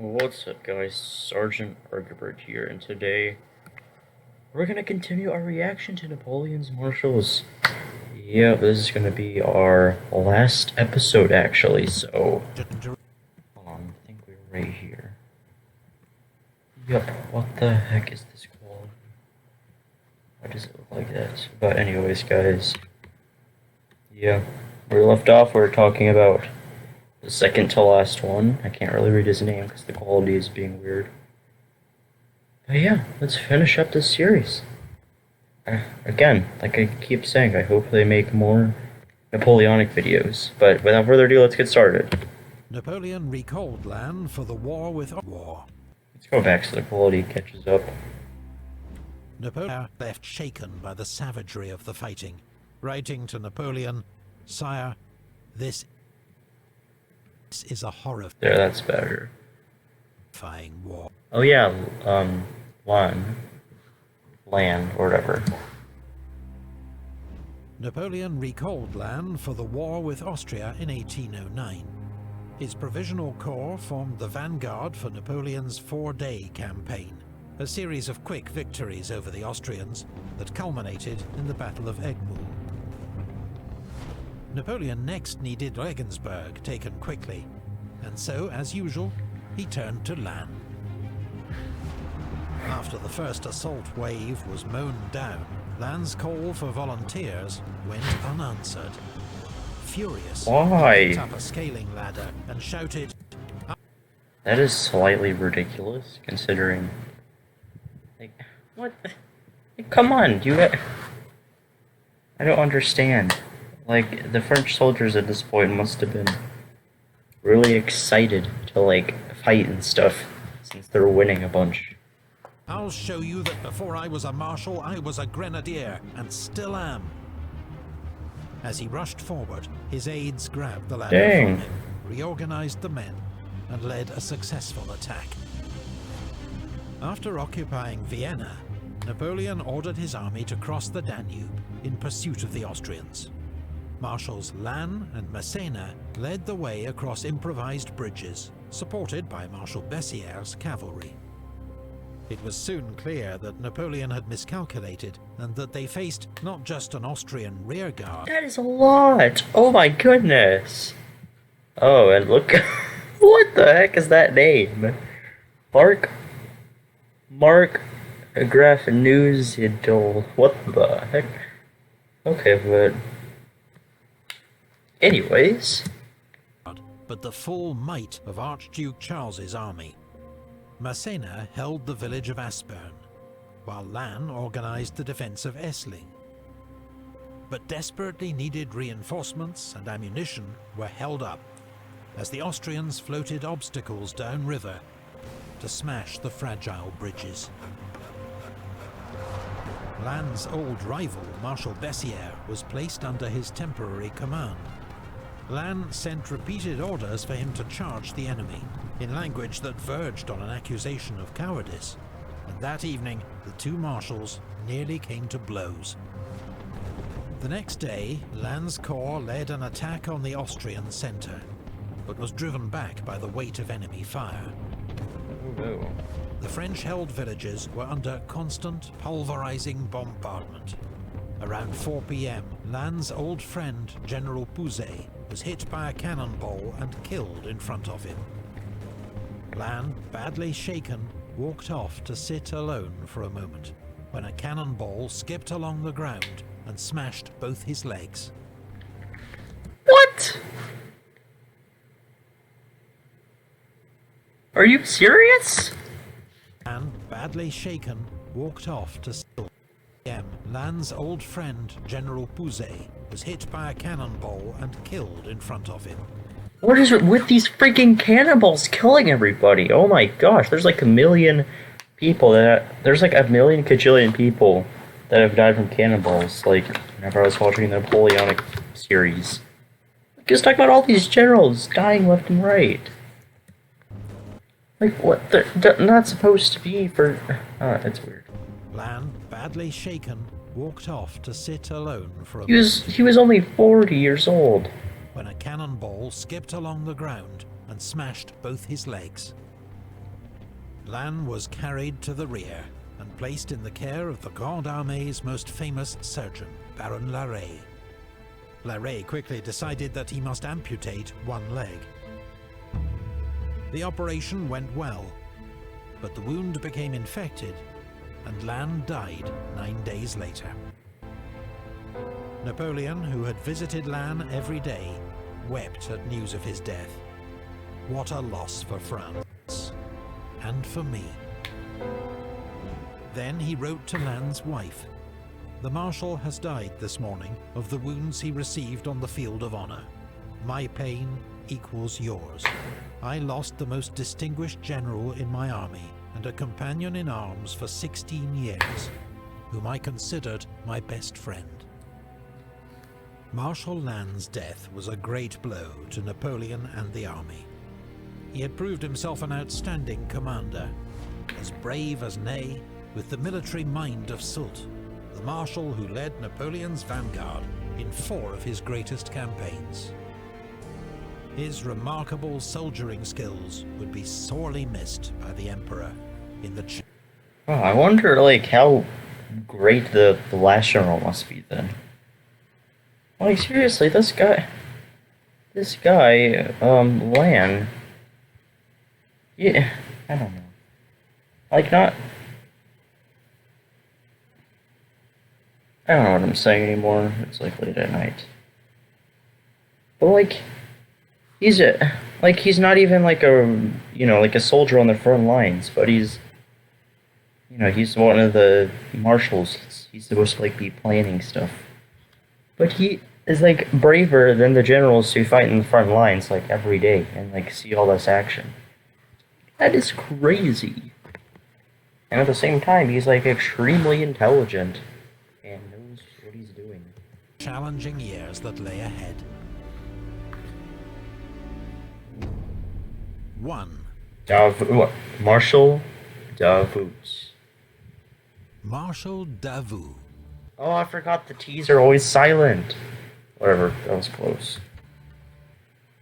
What's up, guys? Sergeant Argibert here, and today we're gonna continue our reaction to Napoleon's Marshals. Yeah, this is gonna be our last episode, actually, so... Hold on, I think we're right here. Yup, what the heck is this called? Why does it look like that? But anyways, guys, yeah, we left off, we were talking about the second to last one. I can't really read his name because the quality is being weird. But yeah, let's finish up this series. Again, like I keep saying, I hope they make more Napoleonic videos. But without further ado, let's get started. Napoleon recalled Lannes for the war with war. Let's go back so the quality catches up. Napoleon left shaken by the savagery of the fighting, writing to Napoleon, "Sire, this is a horrifying There, that's better. war." Oh yeah, Land, or whatever. Napoleon recalled Lannes for the war with Austria in 1809. His provisional corps formed the vanguard for Napoleon's four-day campaign, a series of quick victories over the Austrians that culminated in the Battle of Egmont. Napoleon next needed Regensburg taken quickly, and so, as usual, he turned to Lannes. After the first assault wave was mown down, Lannes' call for volunteers went unanswered. Furious, Why? he picked up a scaling ladder and shouted, That is slightly ridiculous, considering... Like, what? Like, come on, I don't understand. Like, the French soldiers at this point must have been really excited to, like, fight and stuff, since they're winning a bunch. "I'll show you that before I was a marshal, I was a grenadier, and still am." As he rushed forward, his aides grabbed the ladder from him, reorganized the men, and led a successful attack. After occupying Vienna, Napoleon ordered his army to cross the Danube in pursuit of the Austrians. Marshals Lannes and Massena led the way across improvised bridges, supported by Marshal Bessieres' cavalry. It was soon clear that Napoleon had miscalculated, and that they faced not just an Austrian rearguard. That is a lot! Oh my goodness! Oh, and look... What the heck is that name? Mark Graf Newsidol. What the heck? Okay, but... Anyways... But the full might of Archduke Charles's army. Massena held the village of Aspern, while Lannes organized the defense of Essling. But desperately needed reinforcements and ammunition were held up, as the Austrians floated obstacles downriver to smash the fragile bridges. Lannes' old rival, Marshal Bessieres, was placed under his temporary command. Lannes sent repeated orders for him to charge the enemy, in language that verged on an accusation of cowardice, and that evening the two marshals nearly came to blows. The next day, Lannes' corps led an attack on the Austrian centre, but was driven back by the weight of enemy fire. Oh no. The French-held villages were under constant, pulverizing bombardment. Around 4 p.m, Lannes' old friend, General Pouzet, was hit by a cannonball and killed in front of him. Lannes, badly shaken, walked off to sit alone for a moment, when a cannonball skipped along the ground and smashed both his legs. What? Are you serious? Lannes, badly shaken, walked off to sit alone. Lannes' old friend, General Pouzet, was hit by a cannonball and killed in front of him. What is it with these freaking cannonballs killing everybody? Oh my gosh, there's like a million people there's like a million cajillion people that have died from cannonballs, like, whenever I was watching the Napoleonic series. Just talk about all these generals dying left and right. Like, what? They're not supposed to be for... Oh, that's weird. Lannes, badly shaken, walked off to sit alone for a He was only 40 years old. When a cannonball skipped along the ground and smashed both his legs. Lannes was carried to the rear and placed in the care of the Grande Armée's most famous surgeon, Baron Larrey. Larrey quickly decided that he must amputate one leg. The operation went well, but the wound became infected, and Lannes died 9 days later. Napoleon, who had visited Lannes every day, wept at news of his death. What a loss for France, and for me. Then he wrote to Lannes' wife, "The Marshal has died this morning of the wounds he received on the field of honor. My pain equals yours. I lost the most distinguished general in my army and a companion in arms for 16 years, whom I considered my best friend." Marshal Lannes' death was a great blow to Napoleon and the army. He had proved himself an outstanding commander, as brave as Ney, with the military mind of Soult, the marshal who led Napoleon's vanguard in 4 of his greatest campaigns. His remarkable soldiering skills would be sorely missed by the Emperor in the... Oh, I wonder, like, how great the last general must be then. Like, seriously, this guy, Lannes, yeah, I don't know. Like, not... I don't know what I'm saying anymore. It's like late at night. But like, he's not even like a, like a soldier on the front lines, but he's one of the marshals. He's supposed to like be planning stuff. But he is like braver than the generals who fight in the front lines like every day and like see all this action. That is crazy. And at the same time, he's like extremely intelligent and knows what he's doing. Challenging years that lay ahead. 1. Marshal Davout. Marshal Davout. Oh, I forgot the T's are always silent. Whatever, that was close.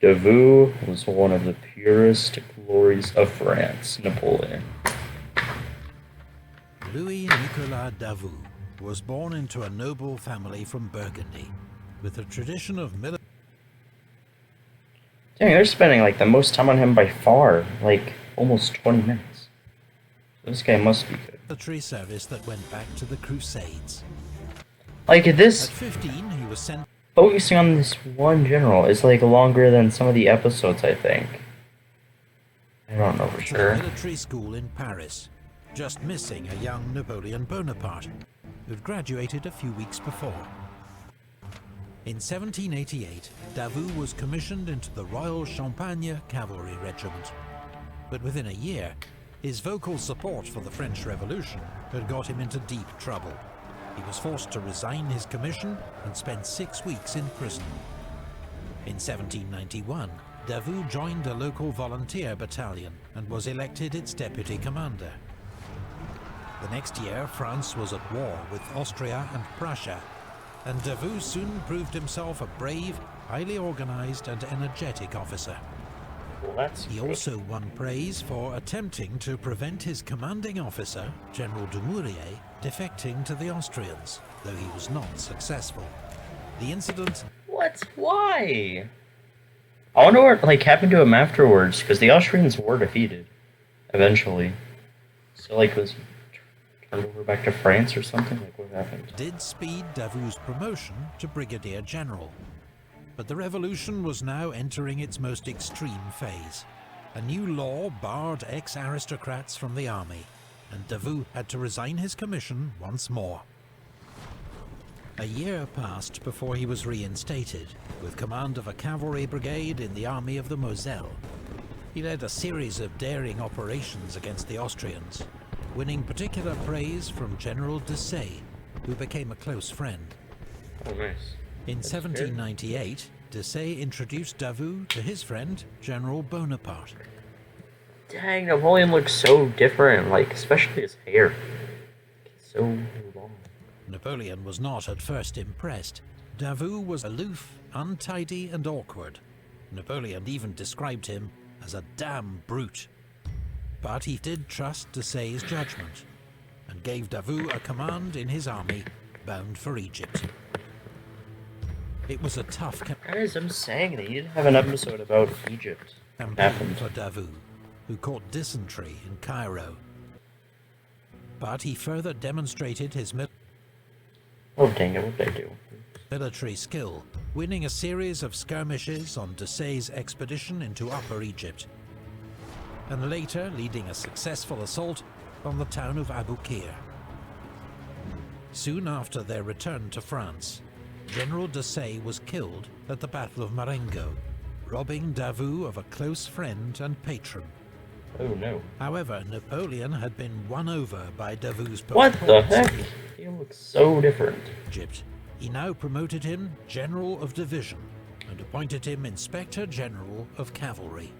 Davout was one of the purest glories of France, Napoleon. Louis-Nicolas Davout was born into a noble family from Burgundy, with a tradition of military... Dang, they're spending like the most time on him by far, like almost 20 minutes. This guy must be good. Military service that went back to the Crusades. Like this... At 15, he was sent... Focusing on this one general is like longer than some of the episodes, I think. I don't know for sure. To a military school in Paris, just missing a young Napoleon Bonaparte, who'd graduated a few weeks before. In 1788, Davout was commissioned into the Royal Champagne Cavalry Regiment. But within a year, his vocal support for the French Revolution had got him into deep trouble. He was forced to resign his commission and spend 6 weeks in prison. In 1791, Davout joined a local volunteer battalion and was elected its deputy commander. The next year, France was at war with Austria and Prussia, and Davout soon proved himself a brave, highly organized and energetic officer. Well, he also won praise for attempting to prevent his commanding officer, General Dumouriez, defecting to the Austrians, though he was not successful. The incident... What? Why? I wonder what like happened to him afterwards, because the Austrians were defeated, eventually. So like was he turned over back to France or something? Like what happened? Did speed Davout's promotion to Brigadier General. But the revolution was now entering its most extreme phase. A new law barred ex-aristocrats from the army, and Davout had to resign his commission once more. A year passed before he was reinstated, with command of a cavalry brigade in the army of the Moselle. He led a series of daring operations against the Austrians, winning particular praise from General Desaix, who became a close friend. Oh, nice. In 1798, Desaix introduced Davout to his friend, General Bonaparte. Dang, Napoleon looks so different, like, especially his hair. It's so long. Napoleon was not at first impressed. Davout was aloof, untidy and awkward. Napoleon even described him as a damn brute. But he did trust Desaix's judgment, and gave Davout a command in his army bound for Egypt. It was a tough Guys, I'm saying that you didn't have an episode about Egypt. campaign for Davout, who caught dysentery in Cairo. But he further demonstrated his Oh dang it, what did I do? military skill, winning a series of skirmishes on Desaix's expedition into Upper Egypt, and later leading a successful assault on the town of Abu Qir. Soon after their return to France, General Desaix was killed at the Battle of Marengo, robbing Davout of a close friend and patron. Oh no. However, Napoleon had been won over by Davout's What the performance heck? He looks so different. in Egypt. He now promoted him General of Division and appointed him Inspector General of Cavalry.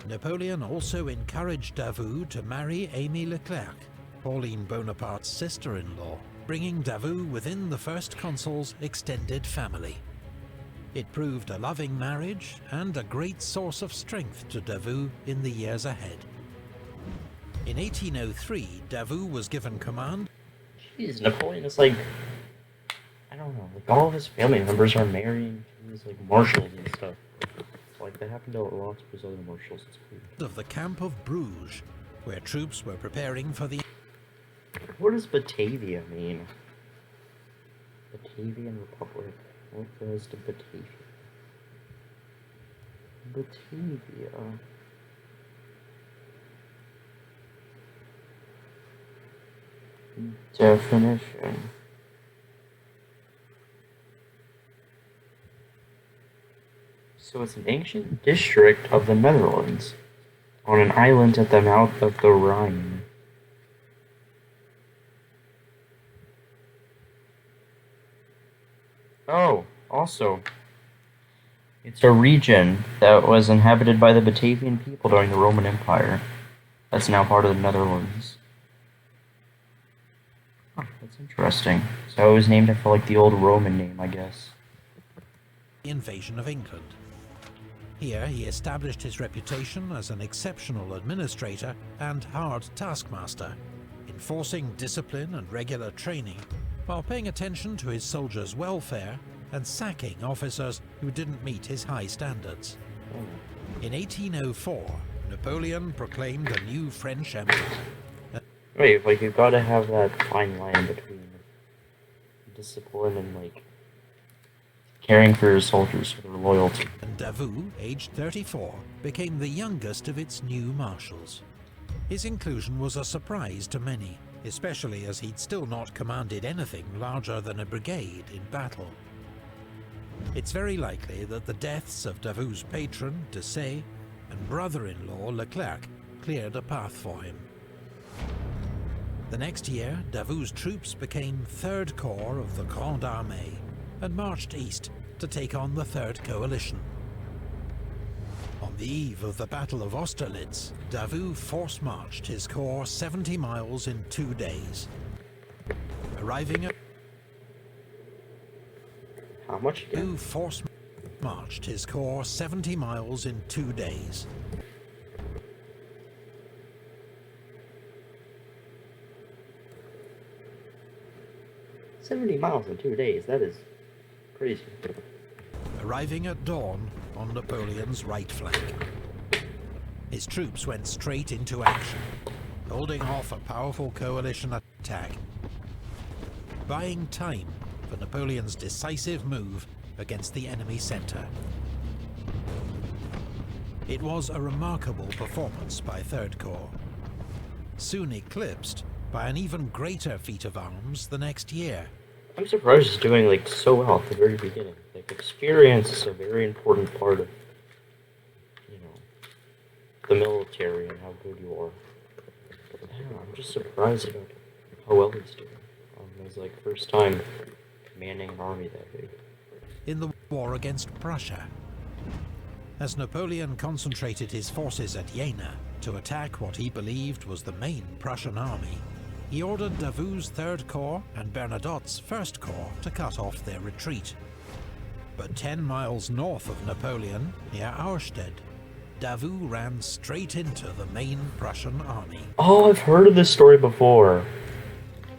Napoleon also encouraged Davout to marry Amy Leclerc, Pauline Bonaparte's sister-in-law, bringing Davout within the first consul's extended family. It proved a loving marriage and a great source of strength to Davout in the years ahead. In 1803, Davout was given command. Jeez, Napoleon is like, I don't know, like all of his family members are marrying these like marshals and stuff. Like that happened to lots of his other marshals. It's cool. Of the camp of Bruges, where troops were preparing for the What does Batavia mean? Batavian Republic. What goes to Batavia? Batavia. Definition. So it's an ancient district of the Netherlands, on an island at the mouth of the Rhine. Oh, also, it's a region that was inhabited by the Batavian people during the Roman Empire. That's now part of the Netherlands. Oh, that's interesting. So it was named after like the old Roman name, I guess. invasion of England. Here he established his reputation as an exceptional administrator and hard taskmaster, enforcing discipline and regular training, while paying attention to his soldiers' welfare and sacking officers who didn't meet his high standards. In 1804, Napoleon proclaimed a new French empire. Wait, like you've got to have that fine line between discipline and like caring for your soldiers for their loyalty. And Davout, aged 34, became the youngest of its new marshals. His inclusion was a surprise to many, especially as he'd still not commanded anything larger than a brigade in battle. It's very likely that the deaths of Davout's patron, Desaix, and brother-in-law, Leclerc, cleared a path for him. The next year, Davout's troops became 3rd Corps of the Grande Armée and marched east to take on the 3rd Coalition. On the eve of the Battle of Austerlitz, Davout force-marched his corps 70 miles in 2 days. Arriving at How much? Davout force-marched his corps 70 miles in 2 days. $70 miles in 2 days. That is crazy. Arriving at dawn on Napoleon's right flank. His troops went straight into action, holding off a powerful coalition attack, buying time for Napoleon's decisive move against the enemy centre. It was a remarkable performance by 3rd Corps, soon eclipsed by an even greater feat of arms the next year. I'm surprised it's doing like so well at the very beginning. Like experience is a very important part of, you know, the military and how good you are. I don't know, I'm just surprised about how well he's doing. His like first time commanding an army that big. In the war against Prussia, as Napoleon concentrated his forces at Jena to attack what he believed was the main Prussian army, he ordered Davout's 3rd Corps and Bernadotte's 1st Corps to cut off their retreat. But 10 miles north of Napoleon, near Auerstedt, Davout ran straight into the main Prussian army. Oh, I've heard of this story before.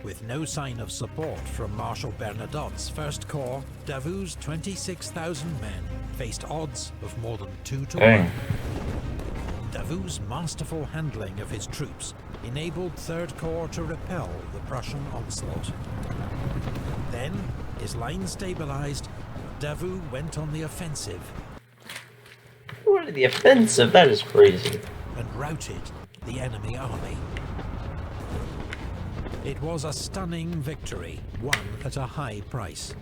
With no sign of support from Marshal Bernadotte's First Corps, Davout's 26,000 men faced odds of more than 2 to 1. Davout's masterful handling of his troops enabled Third Corps to repel the Prussian onslaught. Then, his line stabilized, Davout went on the offensive. What, the offensive? That is crazy. And routed the enemy army. It was a stunning victory, won at a high price.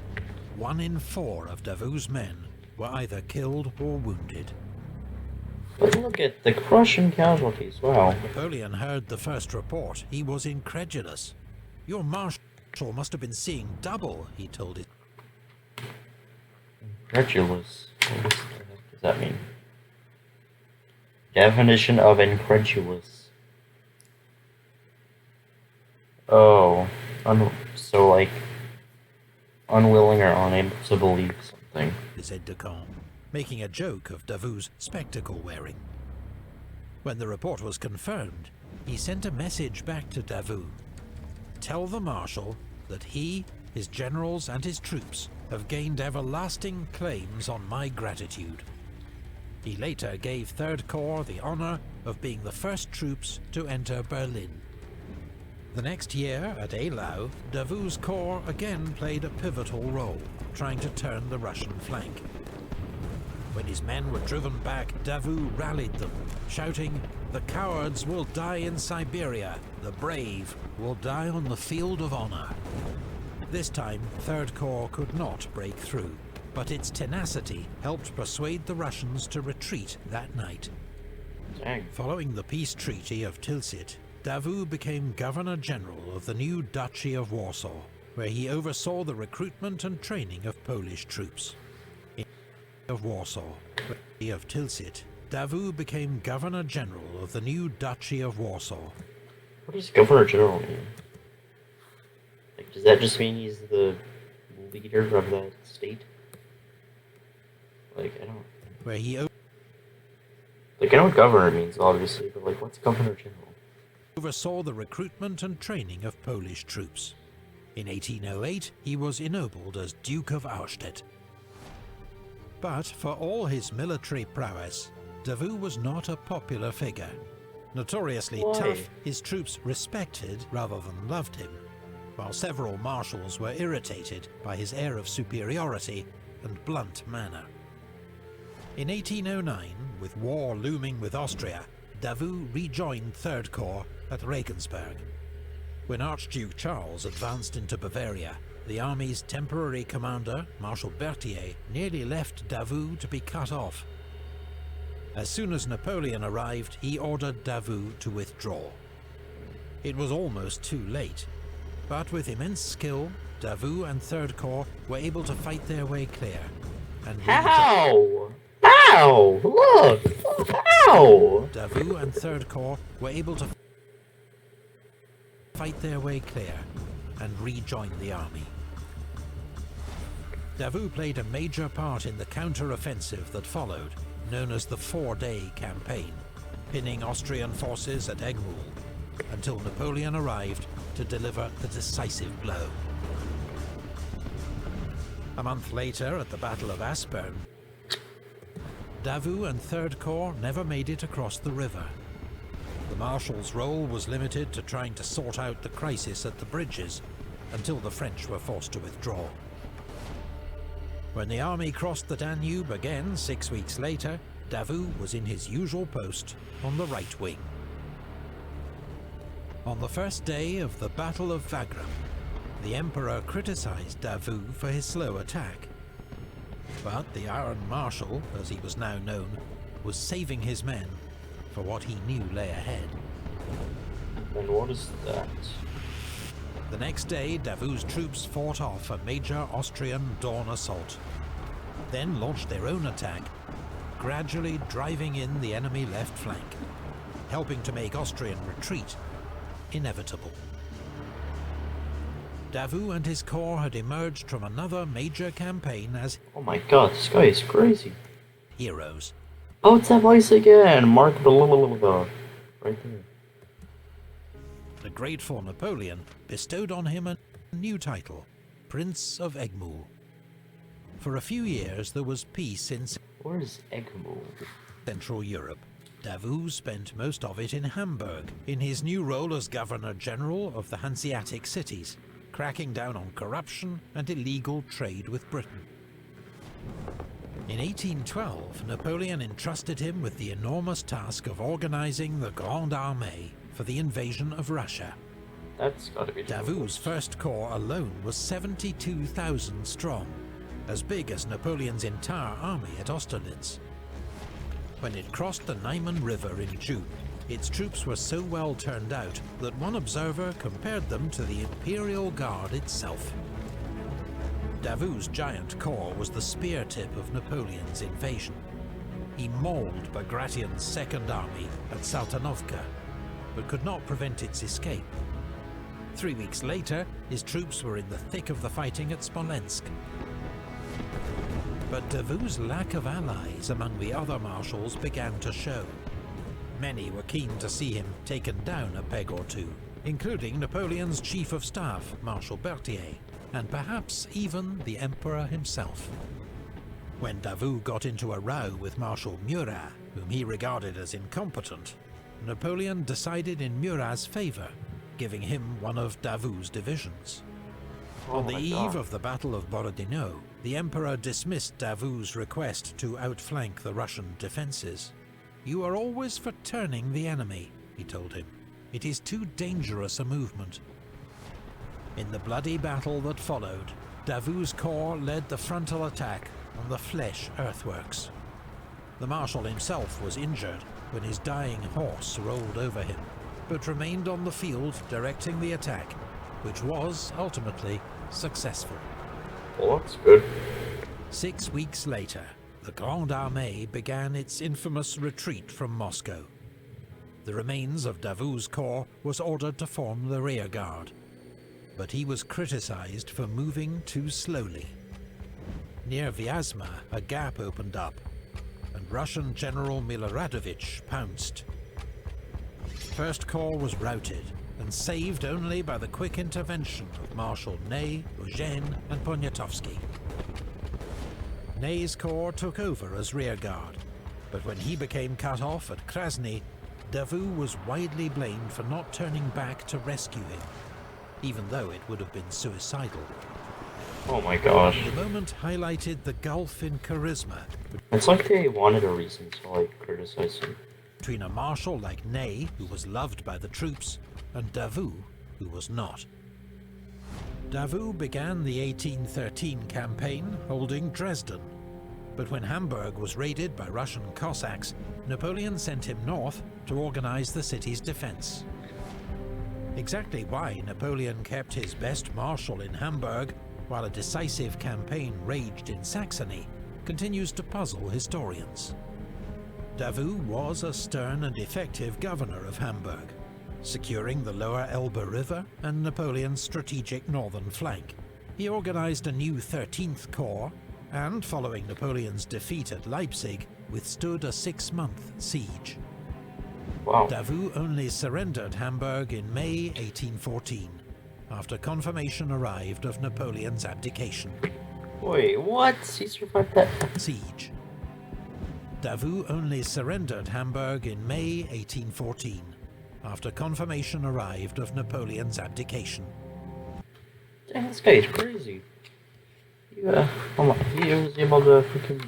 1 in 4 of Davout's men were either killed or wounded. But look at the Prussian casualties, wow. Napoleon heard the first report. He was incredulous. "Your marshal must have been seeing double," he told it. Incredulous? What the heck does that mean? Definition of incredulous. Oh, so like unwilling or unable to believe something. Said Decamps, making a joke of Davout's spectacle wearing. When the report was confirmed, he sent a message back to Davout. "Tell the Marshal that he, his generals and his troops have gained everlasting claims on my gratitude." He later gave Third Corps the honor of being the first troops to enter Berlin. The next year, at Eylau, Davout's corps again played a pivotal role, trying to turn the Russian flank. When his men were driven back, Davout rallied them, shouting, "The cowards will die in Siberia, the brave will die on the field of honor." This time, Third Corps could not break through, but its tenacity helped persuade the Russians to retreat that night. Dang. Following the peace treaty of Tilsit, Davout became Governor-General of the new Duchy of Warsaw, where he oversaw the recruitment and training of Polish troops. Of Warsaw, of Tilsit, Davout became Governor-General of the new Duchy of Warsaw. What does Governor-General mean? Like, does that just mean he's the leader of that state? Like, I don't... Where he Like, I know what governor means, obviously, but like, what's Governor-General? Oversaw the recruitment and training of Polish troops. In 1808, he was ennobled as Duke of Auerstedt. But for all his military prowess, Davout was not a popular figure. Notoriously tough, his troops respected rather than loved him, while several marshals were irritated by his air of superiority and blunt manner. In 1809, with war looming with Austria, Davout rejoined Third Corps at Regensburg. When Archduke Charles advanced into Bavaria, the army's temporary commander, Marshal Berthier, nearly left Davout to be cut off. As soon as Napoleon arrived, he ordered Davout to withdraw. It was almost too late, but with immense skill, Davout and Third Corps were able to fight their way clear. And How? How? Look! How? Davout and Third Corps were able to fight their way clear and rejoin the army. Davout played a major part in the counter-offensive that followed, known as the Four-Day Campaign, pinning Austrian forces at Egmont until Napoleon arrived to deliver the decisive blow. A month later, at the Battle of Aspern, Davout and Third Corps never made it across the river. The Marshal's role was limited to trying to sort out the crisis at the bridges until the French were forced to withdraw. When the army crossed the Danube again 6 weeks later, Davout was in his usual post on the right wing. On the first day of the Battle of Wagram, the Emperor criticized Davout for his slow attack. But the Iron Marshal, as he was now known, was saving his men for what he knew lay ahead. And what is that? The next day, Davout's troops fought off a major Austrian dawn assault, then launched their own attack, gradually driving in the enemy left flank, helping to make Austrian retreat inevitable. Davout and his corps had emerged from another major campaign as Oh my god, this guy is crazy. heroes. Oh, it's that voice again! Mark the right there. The grateful Napoleon bestowed on him a new title, Prince of Egmont. For a few years there was peace in Where's Egmont? Central Europe. Davout spent most of it in Hamburg, in his new role as Governor-General of the Hanseatic cities, cracking down on corruption and illegal trade with Britain. In 1812, Napoleon entrusted him with the enormous task of organizing the Grande Armée for the invasion of Russia. That's gotta be Davout's first corps alone was 72,000 strong, as big as Napoleon's entire army at Austerlitz. When it crossed the Niemen River in June, its troops were so well turned out that one observer compared them to the Imperial Guard itself. Davout's giant corps was the spear tip of Napoleon's invasion. He mauled Bagration's Second Army at Saltanovka, but could not prevent its escape. 3 weeks later, his troops were in the thick of the fighting at Smolensk. But Davout's lack of allies among the other marshals began to show. Many were keen to see him taken down a peg or two, including Napoleon's chief of staff, Marshal Berthier, and perhaps even the Emperor himself. When Davout got into a row with Marshal Murat, whom he regarded as incompetent, Napoleon decided in Murat's favour, giving him one of Davout's divisions. On the eve of the Battle of Borodino, the Emperor dismissed Davout's request to outflank the Russian defences. "You are always for turning the enemy," he told him. "It is too dangerous a movement." In the bloody battle that followed, Davout's corps led the frontal attack on the Flèche earthworks. The Marshal himself was injured when his dying horse rolled over him, but remained on the field directing the attack, which was ultimately successful. Well, that's good. 6 weeks later, the Grande Armée began its infamous retreat from Moscow. The remains of Davout's corps was ordered to form the rear guard, but he was criticized for moving too slowly. Near Vyazma, a gap opened up, and Russian General Miloradovich pounced. First Corps was routed, and saved only by the quick intervention of Marshal Ney, Eugène, and Poniatowski. Ney's corps took over as rearguard, but when he became cut off at Krasny, Davout was widely blamed for not turning back to rescue him, even though it would have been suicidal. Oh my gosh. The moment highlighted the gulf in charisma It's like they wanted a reason to, like, criticize him. between a marshal like Ney, who was loved by the troops, and Davout, who was not. Davout began the 1813 campaign holding Dresden, but when Hamburg was raided by Russian Cossacks, Napoleon sent him north to organize the city's defense. Exactly why Napoleon kept his best marshal in Hamburg while a decisive campaign raged in Saxony continues to puzzle historians. Davout was a stern and effective governor of Hamburg, securing the lower Elbe River and Napoleon's strategic northern flank. He organized a new 13th Corps, and following Napoleon's defeat at Leipzig, withstood a 6-month siege. Wow. Davout only surrendered Hamburg in May 1814, after confirmation arrived of Napoleon's abdication. Wait, what? He survived that? Siege. Davout only surrendered Hamburg in May 1814, after confirmation arrived of Napoleon's abdication. Dang, this guy is crazy. Yeah, he was able to freaking,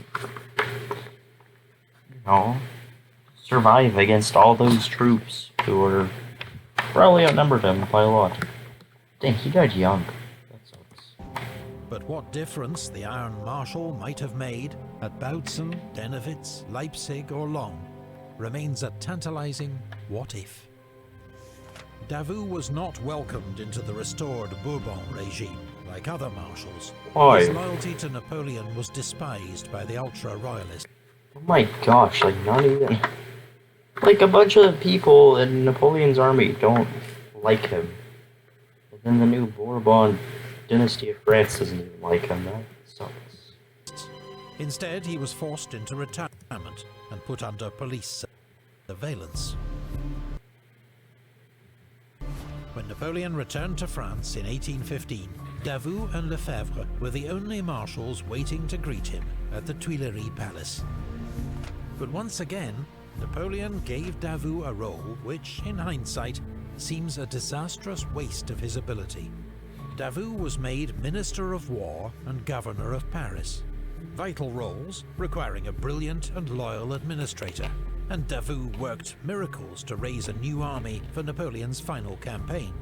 survive against all those troops who were probably outnumbered him by a lot. Dang, he died young. That sucks. But what difference the Iron Marshal might have made at Bautzen, Dennewitz, Leipzig or Long remains a tantalizing what if. Davout was not welcomed into the restored Bourbon regime like other marshals. Why? His loyalty to Napoleon was despised by the ultra-royalists. Oh my gosh, like not even... Like a bunch of people in Napoleon's army don't like him. And then the new Bourbon dynasty of France doesn't even like him. That sucks. Instead, he was forced into retirement and put under police surveillance. When Napoleon returned to France in 1815, Davout and Lefebvre were the only marshals waiting to greet him at the Tuileries Palace. But once again, Napoleon gave Davout a role which, in hindsight, seems a disastrous waste of his ability. Davout was made Minister of War and Governor of Paris. Vital roles requiring a brilliant and loyal administrator, and Davout worked miracles to raise a new army for Napoleon's final campaign.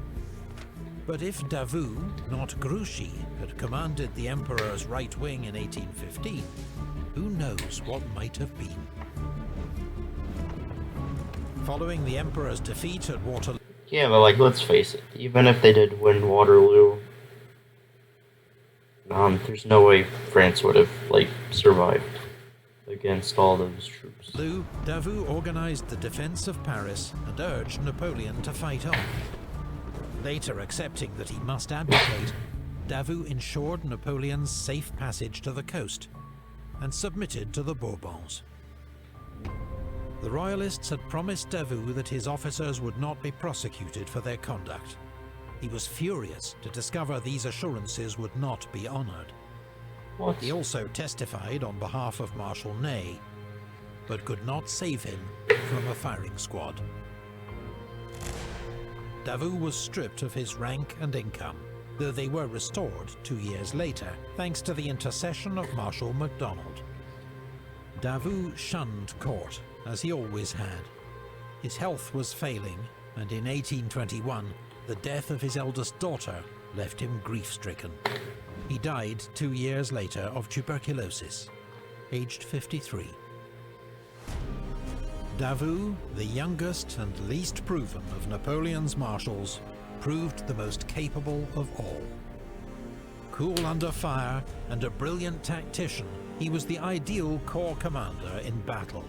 But if Davout, not Grouchy, had commanded the Emperor's right wing in 1815, who knows what might have been. Following the Emperor's defeat at Waterloo... Yeah, but like, let's face it, even if they did win Waterloo, there's no way France would have, like, survived against all those troops. Davout organized the defense of Paris and urged Napoleon to fight on. Later accepting that he must abdicate, Davout ensured Napoleon's safe passage to the coast and submitted to the Bourbons. The Royalists had promised Davout that his officers would not be prosecuted for their conduct. He was furious to discover these assurances would not be honoured. He also testified on behalf of Marshal Ney, but could not save him from a firing squad. Davout was stripped of his rank and income, though they were restored 2 years later, thanks to the intercession of Marshal MacDonald. Davout shunned court, as he always had. His health was failing, and in 1821, the death of his eldest daughter left him grief-stricken. He died 2 years later of tuberculosis, aged 53. Davout, the youngest and least proven of Napoleon's marshals, proved the most capable of all. Cool under fire and a brilliant tactician, he was the ideal corps commander in battle.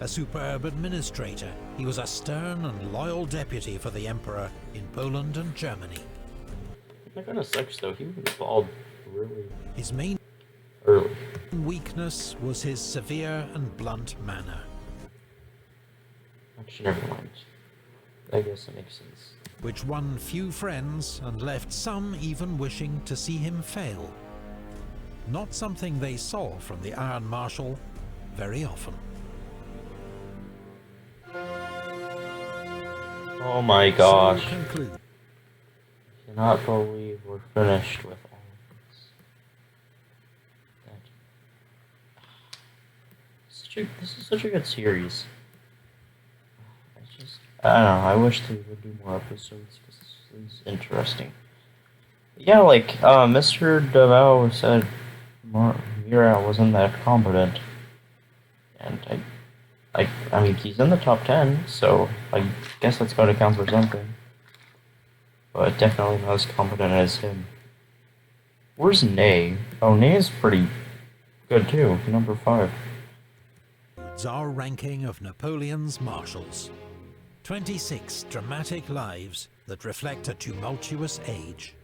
A superb administrator, he was a stern and loyal deputy for the Emperor in Poland and Germany. That kind of sucks though, he was involved really His main early. weakness was his severe and blunt manner, Actually, never mind. I guess that makes sense. which won few friends and left some even wishing to see him fail. Not something they saw from the Iron Marshal very often. Oh my gosh. So conclude. I cannot believe we're finished with all of this. This is such a good series. I don't know, I wish they would do more episodes because this is interesting. Yeah, like, Mr. Davout said Murat wasn't that competent. And I mean, he's in the top 10, so I guess that's gotta count for something. But definitely not as competent as him. Where's Ney? Oh, Ney is pretty good too, number 5. Our ranking of Napoleon's marshals. 26 dramatic lives that reflect a tumultuous age.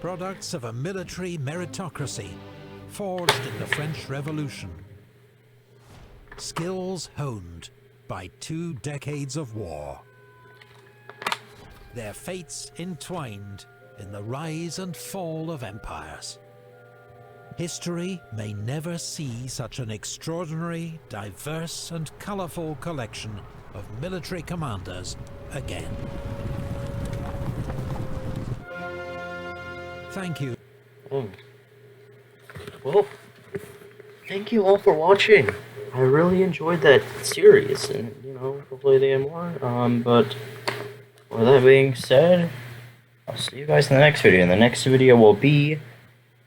Products of a military meritocracy forged in the French Revolution. Skills honed by 2 decades of war. Their fates entwined in the rise and fall of empires. History may never see such an extraordinary, diverse and colourful collection of military commanders again. Thank you. Well, thank you all for watching. I really enjoyed that series, and you know, hopefully they have more. But with that being said, I'll see you guys in the next video. And the next video will be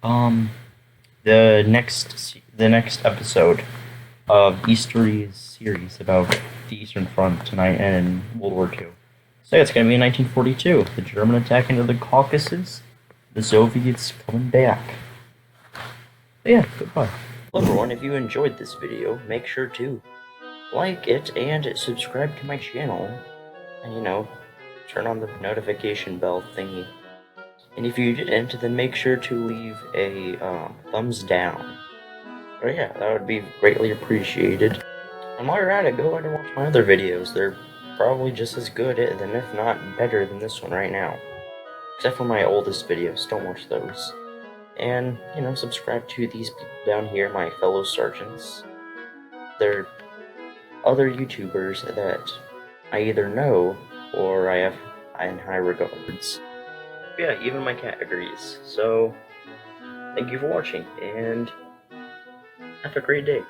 the next episode of Easter's series about the Eastern Front tonight and World War II. So it's going to be in 1942, the German attack into the Caucasus, the Soviets coming back. But yeah, goodbye. Hello everyone, if you enjoyed this video, make sure to like it and subscribe to my channel, and you know, turn on the notification bell thingy. And if you didn't, then make sure to leave a thumbs down. But yeah, that would be greatly appreciated. And while you're at it, go ahead and watch my other videos. They're probably just as good, and if not better than this one right now. Except for my oldest videos, don't watch those. And, subscribe to these people down here, my fellow sergeants. They're other YouTubers that I either know or I have in high regards. Yeah, even my cat agrees. So, thank you for watching, and have a great day.